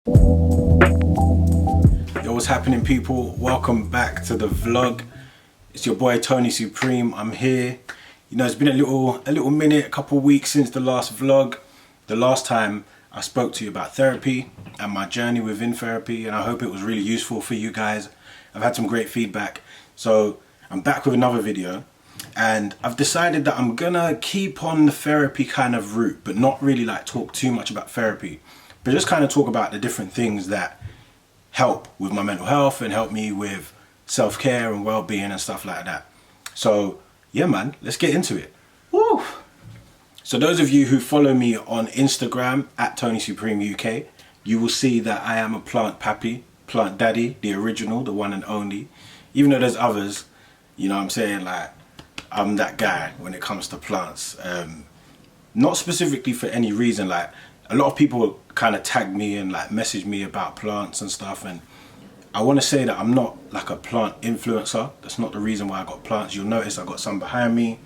Yo, what's happening, people? Welcome back to the vlog. It's your boy Tony Supreme. I'm here. You know, it's been a little minute, a couple of weeks since the last vlog. The last time I spoke to you about therapy and my journey within therapy, and I hope it was really useful for you guys. I've had some great feedback. So I'm back with another video, and I've decided that I'm gonna keep on the therapy kind of route, but not really like talk too much about therapy, but just kind of talk about the different things that help with my mental health and help me with self-care and well-being and stuff like that. So yeah, man, let's get into it. Woo! So those of you who follow me on Instagram at Tony Supreme UK, you will see that I am a plant pappy, plant daddy, the original, the one and only. Even though there's others, you know what I'm saying, like, I'm that guy when it comes to plants. Not specifically for any reason. Like, a lot of people kind of tag me and like message me about plants and stuff, and I want to say that I'm not like a plant influencer. That's not the reason why I got plants. You'll notice I got some behind me.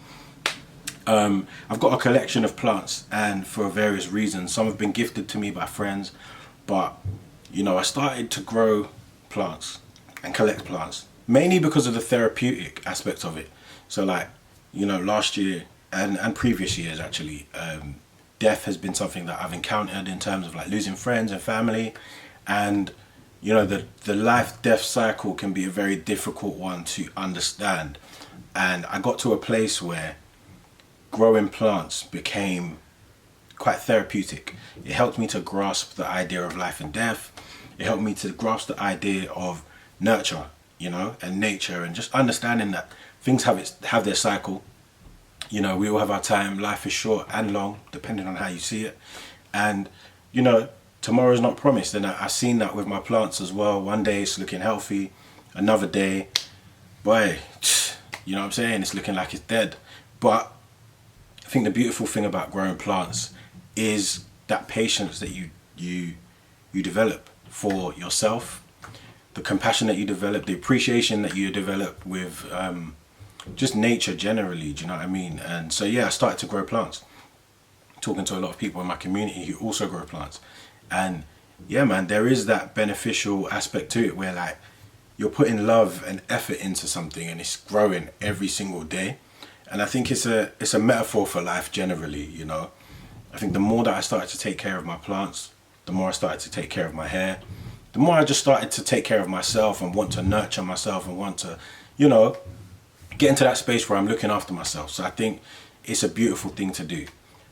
I've got a collection of plants, and for various reasons, some have been gifted to me by friends, but you know, I started to grow plants and collect plants mainly because of the therapeutic aspect of it. So like, you know, last year and previous years actually, death has been something that I've encountered in terms of like losing friends and family, and you know, the life-death cycle can be a very difficult one to understand. And I got to a place where growing plants became quite therapeutic. It helped me to grasp the idea of life and death. It helped me to grasp the idea of nurture, you know, and nature, and just understanding that things have their cycle. You know, we all have our time. Life is short and long, depending on how you see it. And, you know, tomorrow's not promised. And I've seen that with my plants as well. One day it's looking healthy. Another day, boy, you know what I'm saying? It's looking like it's dead. But I think the beautiful thing about growing plants is that patience that you develop for yourself, the compassion that you develop, the appreciation that you develop with just nature generally, do you know what I mean? And so yeah, I started to grow plants, talking to a lot of people in my community who also grow plants. And yeah, man, there is that beneficial aspect to it where like you're putting love and effort into something and it's growing every single day. And I think it's a metaphor for life generally, you know. I think the more that I started to take care of my plants, the more I started to take care of my hair, the more I just started to take care of myself and want to nurture myself and want to, you know, get into that space where I'm looking after myself. So I think it's a beautiful thing to do.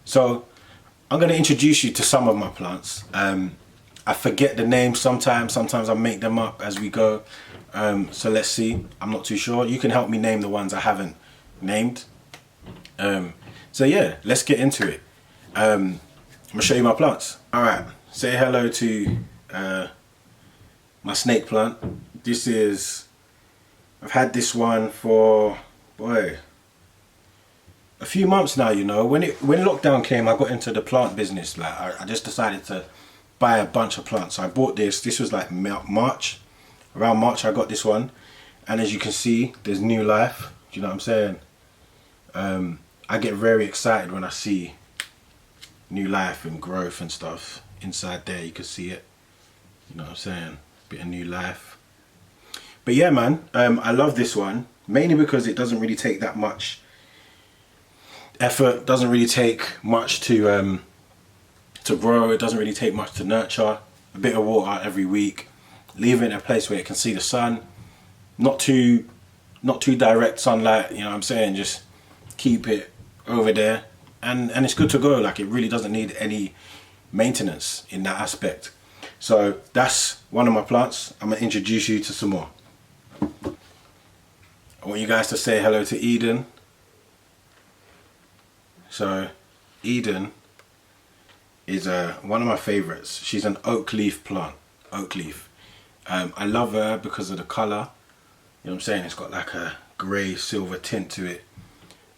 So I'm going to introduce you to some of my plants. I forget the names sometimes I make them up as we go. So let's see, I'm not too sure. You can help me name the ones I haven't named. So yeah, let's get into it. I'm gonna show you my plants. All right, say hello to my snake plant. This is, I've had this one for, boy, a few months now, you know. When lockdown came, I got into the plant business. Like I just decided to buy a bunch of plants. So I bought this was like March. Around March I got this one, and as you can see, there's new life. Do you know what I'm saying? I get very excited when I see new life and growth and stuff inside there. You can see it, you know what I'm saying? Bit of new life. But yeah, man, I love this one mainly because it doesn't really take that much effort, doesn't really take much to grow. It doesn't really take much to nurture. A bit of water every week, leave it in a place where it can see the sun, not too direct sunlight, you know what I'm saying? Just keep it over there, and it's good to go. Like, it really doesn't need any maintenance in that aspect. So that's one of my plants. I'm gonna introduce you to some more. I want you guys to say hello to Eden. So Eden is one of my favorites. She's an oak leaf plant. Oak leaf. I love her because of the color. You know what I'm saying? It's got like a grey silver tint to it.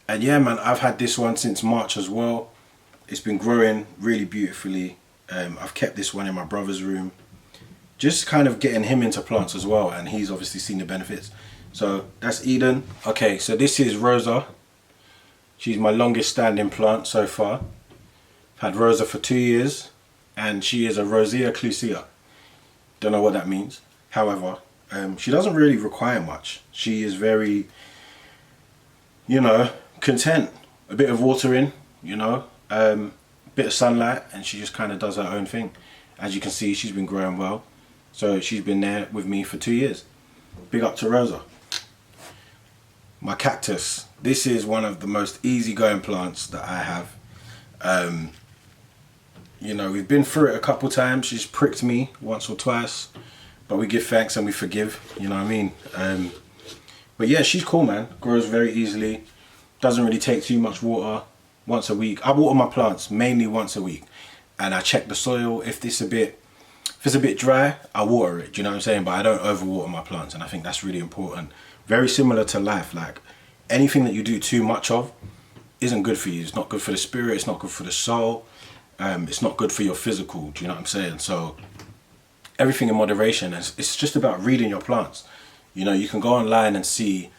And yeah, man, I've had this one since March as well. It's been growing really beautifully. I've kept this one in my brother's room, just kind of getting him into plants as well, and he's obviously seen the benefits. So that's Eden. Okay, so this is Rosa. She's my longest standing plant so far. I've had Rosa for 2 years, and she is a Rosea clusia. Don't know what that means. However, she doesn't really require much. She is very, you know, content. A bit of watering, you know, bit of sunlight, and she just kind of does her own thing. As you can see, she's been growing well. So she's been there with me for 2 years. Big up to Rosa. My cactus. This is one of the most easygoing plants that I have. You know, we've been through it a couple times. She's pricked me once or twice, but we give thanks and we forgive, you know what I mean? But yeah, she's cool, man. Grows very easily. Doesn't really take too much water. Once a week. I water my plants mainly once a week. And I check the soil. If it's a bit dry, I water it, do you know what I'm saying? But I don't overwater my plants, and I think that's really important. Very similar to life. Like, anything that you do too much of isn't good for you. It's not good for the spirit, it's not good for the soul. It's not good for your physical, do you know what I'm saying? So everything in moderation. It's just about reading your plants. You know, you can go online and see,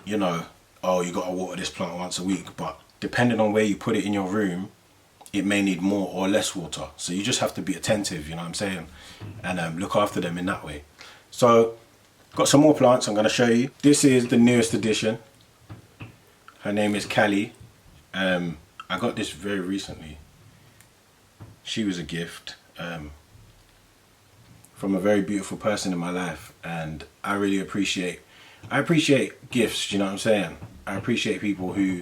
you know, oh, you got to water this plant once a week, but depending on where you put it in your room, it may need more or less water. So you just have to be attentive, you know what I'm saying? And look after them in that way. So got some more plants I'm going to show you. This is the newest addition. Her name is Callie. I got this very recently. She was a gift from a very beautiful person in my life, and I really appreciate gifts, you know what I'm saying? I appreciate people who,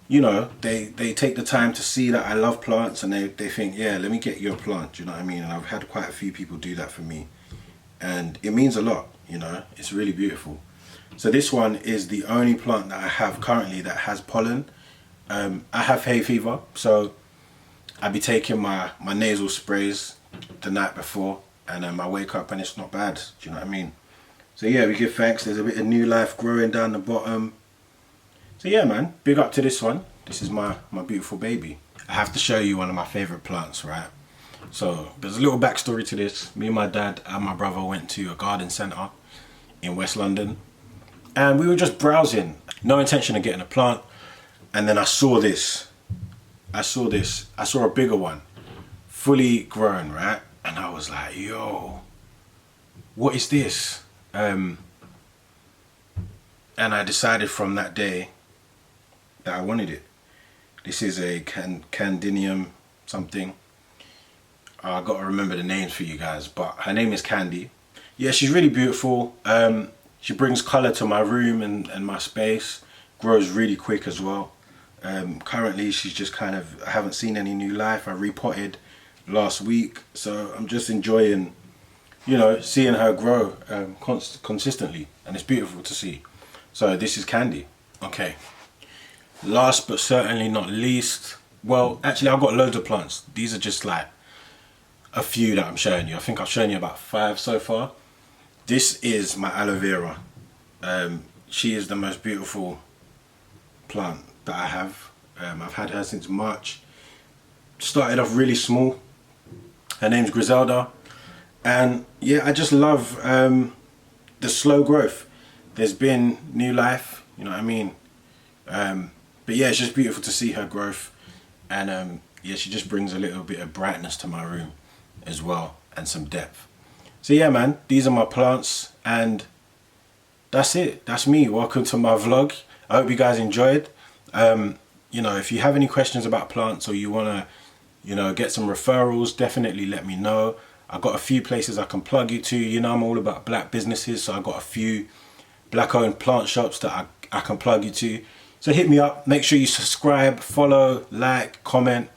you know, they take the time to see that I love plants, and they think, yeah, let me get you a plant, do you know what I mean? And I've had quite a few people do that for me, and it means a lot, you know, it's really beautiful. So this one is the only plant that I have currently that has pollen. I have hay fever, so I'll be taking my nasal sprays the night before, and I wake up and it's not bad, do you know what I mean? So yeah, we give thanks. There's a bit of new life growing down the bottom. So yeah, man, big up to this one. This is my beautiful baby. I have to show you one of my favorite plants, right? So there's a little backstory to this. Me and my dad and my brother went to a garden centre in West London, and we were just browsing, no intention of getting a plant. And then I saw this. I saw a bigger one, fully grown, right? And I was like, yo, what is this? And I decided from that day that I wanted it. This is a Candinium something. I got to remember the names for you guys, but her name is Candy. Yeah, she's really beautiful. She brings colour to my room and my space. Grows really quick as well. Currently she's just kind of, I haven't seen any new life. I repotted last week, so I'm just enjoying, you know, seeing her grow consistently, and it's beautiful to see. So this is Candy. Okay, last but certainly not least, well, actually I've got loads of plants. These are just like a few that I'm showing you. I think I've shown you about 5 so far. This is my aloe vera. She is the most beautiful plant that I have. I've had her since March. Started off really small. Her name's Griselda, and yeah, I just love the slow growth. There's been new life, you know what I mean? But yeah, it's just beautiful to see her growth, and yeah, she just brings a little bit of brightness to my room as well, and some depth. So yeah, man, these are my plants, and that's it. That's me. Welcome to my vlog. I hope you guys enjoyed. You know, if you have any questions about plants, or you want to, you know, get some referrals, definitely let me know. I've got a few places I can plug you to. You know, I'm all about black businesses, so I've got a few black owned plant shops that I can plug you to. So hit me up. Make sure you subscribe, follow, like, comment.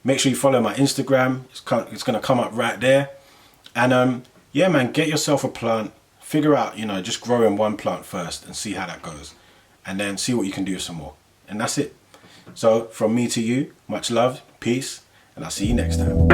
Make sure you follow my Instagram. It's going to come up right there. And yeah, man, get yourself a plant. Figure out, you know, just growing one plant first and see how that goes, and then see what you can do some more. And that's it. So from me to you, much love, peace, and I'll see you next time.